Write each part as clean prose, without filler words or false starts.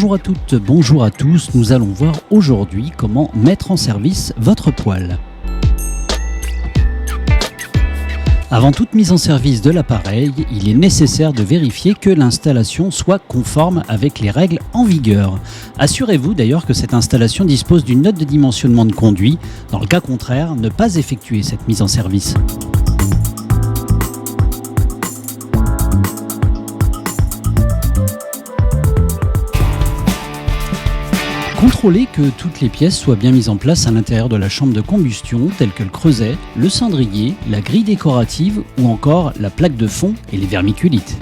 Bonjour à toutes, bonjour à tous, nous allons voir aujourd'hui comment mettre en service votre poêle. Avant toute mise en service de l'appareil, il est nécessaire de vérifier que l'installation soit conforme avec les règles en vigueur. Assurez-vous d'ailleurs que cette installation dispose d'une note de dimensionnement de conduit. Dans le cas contraire, ne pas effectuer cette mise en service. Contrôlez que toutes les pièces soient bien mises en place à l'intérieur de la chambre de combustion, telles que le creuset, le cendrier, la grille décorative ou encore la plaque de fond et les vermiculites.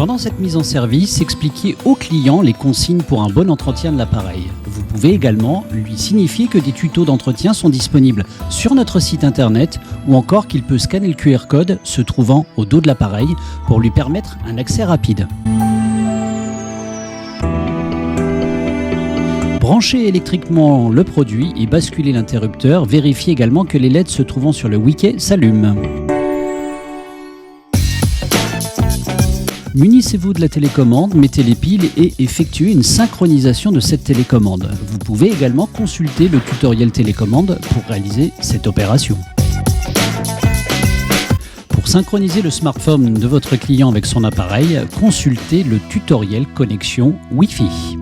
Pendant cette mise en service, expliquez au client les consignes pour un bon entretien de l'appareil. Vous pouvez également lui signifier que des tutos d'entretien sont disponibles sur notre site internet ou encore qu'il peut scanner le QR code se trouvant au dos de l'appareil pour lui permettre un accès rapide. Branchez électriquement le produit et basculez l'interrupteur. Vérifiez également que les LED se trouvant sur le wicket s'allument. Munissez-vous de la télécommande, mettez les piles et effectuez une synchronisation de cette télécommande. Vous pouvez également consulter le tutoriel télécommande pour réaliser cette opération. Pour synchroniser le smartphone de votre client avec son appareil, consultez le tutoriel connexion Wi-Fi.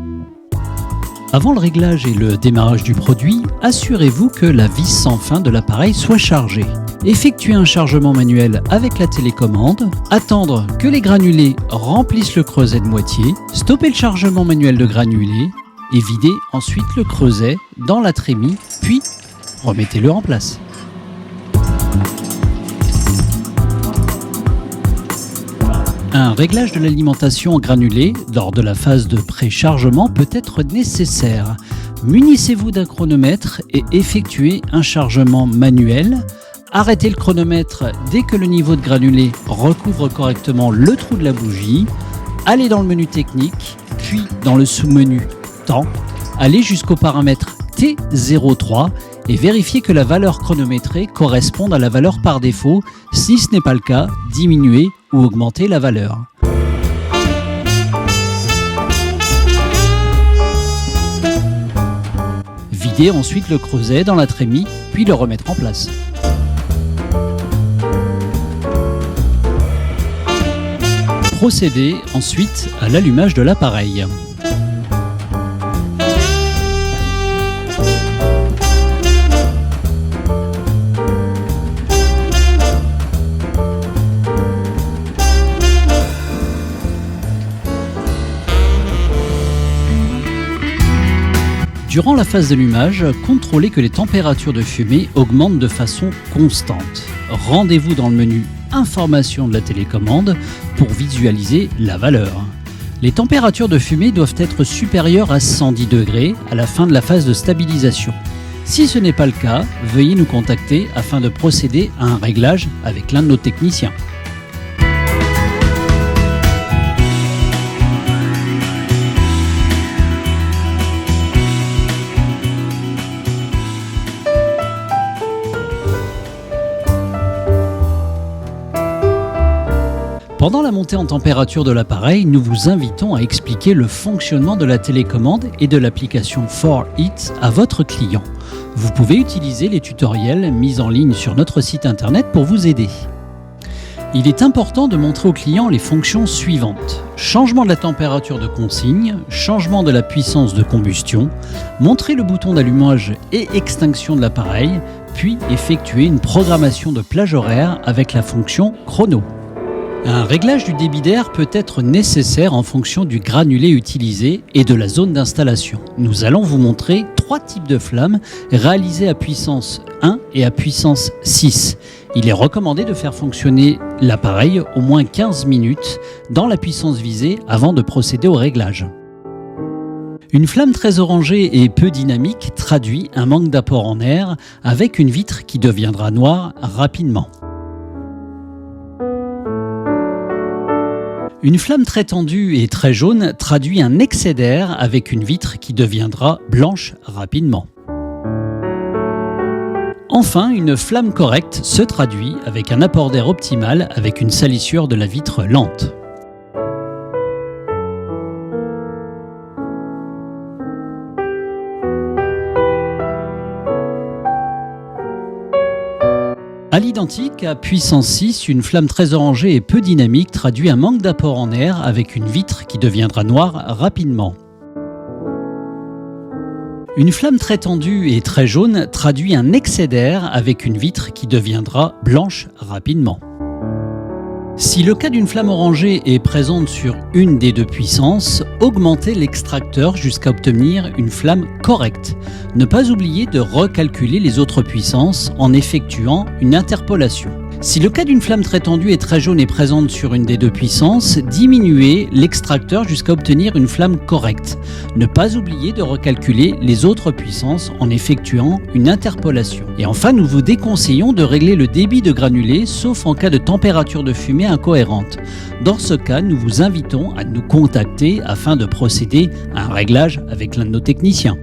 Avant le réglage et le démarrage du produit, assurez-vous que la vis sans fin de l'appareil soit chargée. Effectuez un chargement manuel avec la télécommande, attendre que les granulés remplissent le creuset de moitié, stoppez le chargement manuel de granulés et videz ensuite le creuset dans la trémie, puis remettez-le en place. Un réglage de l'alimentation en granulés lors de la phase de préchargement peut être nécessaire. Munissez-vous d'un chronomètre et effectuez un chargement manuel. Arrêtez le chronomètre dès que le niveau de granulés recouvre correctement le trou de la bougie. Allez dans le menu technique, puis dans le sous-menu temps. Allez jusqu'au paramètre T03 et vérifiez que la valeur chronométrée corresponde à la valeur par défaut. Si ce n'est pas le cas, diminuez ou augmentez la valeur. Videz ensuite le creuset dans la trémie, puis le remettre en place. Procédez ensuite à l'allumage de l'appareil. Durant la phase d'allumage, contrôlez que les températures de fumée augmentent de façon constante. Rendez-vous dans le menu Information de la télécommande pour visualiser la valeur. Les températures de fumée doivent être supérieures à 110 degrés à la fin de la phase de stabilisation. Si ce n'est pas le cas, veuillez nous contacter afin de procéder à un réglage avec l'un de nos techniciens. Pendant la montée en température de l'appareil, nous vous invitons à expliquer le fonctionnement de la télécommande et de l'application 4Heat à votre client. Vous pouvez utiliser les tutoriels mis en ligne sur notre site internet pour vous aider. Il est important de montrer au client les fonctions suivantes. Changement de la température de consigne, changement de la puissance de combustion, montrer le bouton d'allumage et extinction de l'appareil, puis effectuer une programmation de plage horaire avec la fonction chrono. Un réglage du débit d'air peut être nécessaire en fonction du granulé utilisé et de la zone d'installation. Nous allons vous montrer 3 types de flammes réalisées à puissance 1 et à puissance 6. Il est recommandé de faire fonctionner l'appareil au moins 15 minutes dans la puissance visée avant de procéder au réglage. Une flamme très orangée et peu dynamique traduit un manque d'apport en air avec une vitre qui deviendra noire rapidement. Une flamme très tendue et très jaune traduit un excès d'air avec une vitre qui deviendra blanche rapidement. Enfin, une flamme correcte se traduit avec un apport d'air optimal avec une salissure de la vitre lente. À l'identique, à puissance 6, une flamme très orangée et peu dynamique traduit un manque d'apport en air avec une vitre qui deviendra noire rapidement. Une flamme très tendue et très jaune traduit un excès d'air avec une vitre qui deviendra blanche rapidement. Si le cas d'une flamme orangée est présente sur une des deux puissances, augmentez l'extracteur jusqu'à obtenir une flamme correcte. Ne pas oublier de recalculer les autres puissances en effectuant une interpolation. Si le cas d'une flamme très tendue et très jaune est présente sur une des deux puissances, diminuez l'extracteur jusqu'à obtenir une flamme correcte. Ne pas oublier de recalculer les autres puissances en effectuant une interpolation. Et enfin, nous vous déconseillons de régler le débit de granulés sauf en cas de température de fumée incohérente. Dans ce cas, nous vous invitons à nous contacter afin de procéder à un réglage avec l'un de nos techniciens.